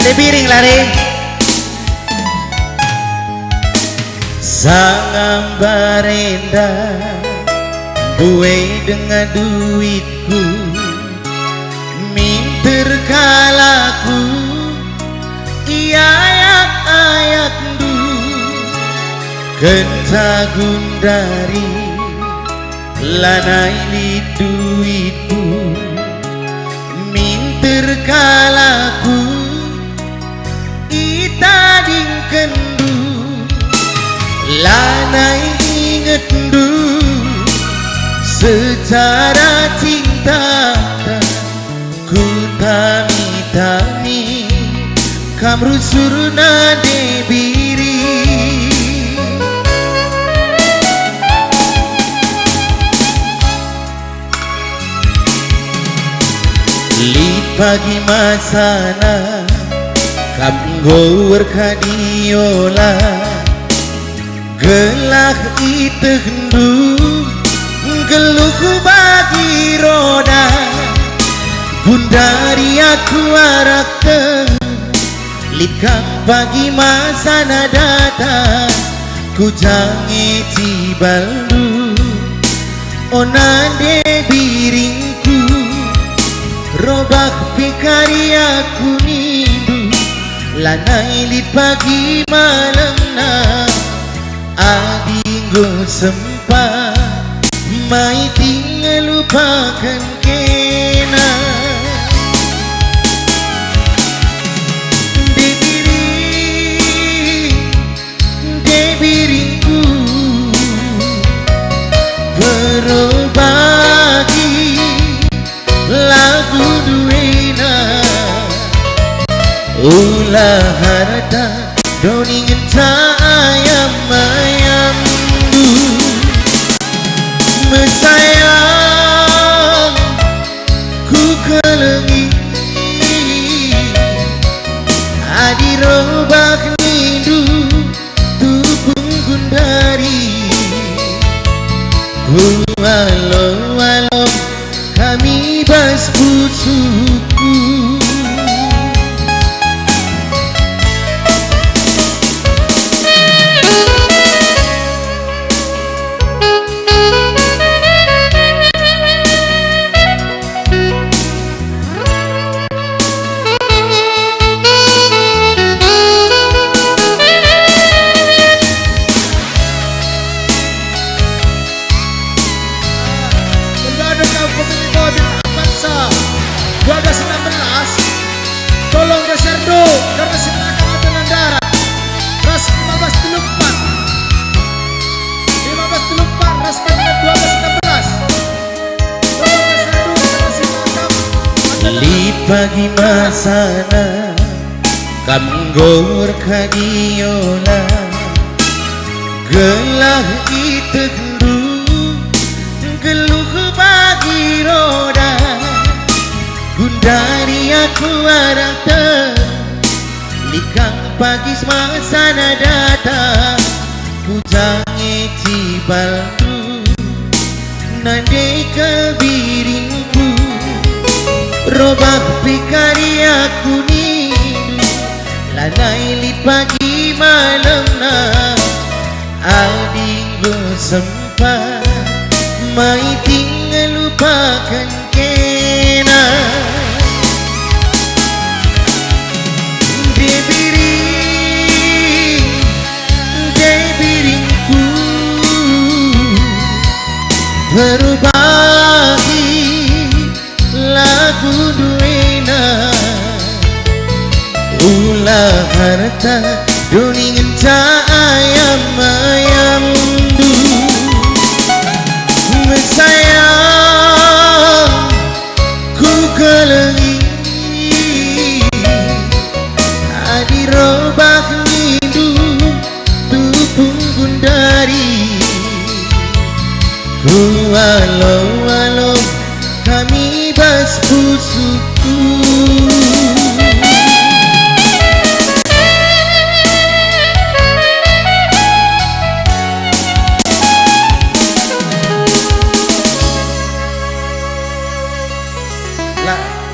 Nade piring lari sangang barenda buai dengan duitku minter kalaku iya ayak du kenta gundari lanai li duitku minter kalaku ita dingkendu lanai inget du secara cinta ku tami-tami kamru surna debiri lit pagi masana kamgowar kadiola gelah itehndu geluh bagi roda gundari aku arakte litkang pagi masana datang ku jange cibaldu onande biringku robak pikari aku nindu lanai lit pagi malam na adinggo sempat mai tinggal lupakan kena debiringku berbagi lagu duena ulah harta doningin ayam ayam du mesayang ku kelengi adirobak nindu tupung gundari walau kami bas busuku tolong geser do karena silakan dengan darat ras 15 ras kabinet 12 16 tolong geser do karena silakan lit pagi masana kamgor kadiola gelah itehndu geluh bagi roda gundari aku arata likang pagi masana datang ku jange cibaldu nande kebiringku robak pikari aku nindu lanai lit pagi malam na adinggo sempat mai tinggal lupakan kena debiringku berbagi lagu duena ulah harta doningin ayam ayam du mesayang ku kelengi adirobak nindu tupung gundari walau kami bas busuku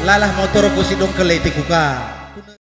lalah motor ko sidong kelete kuka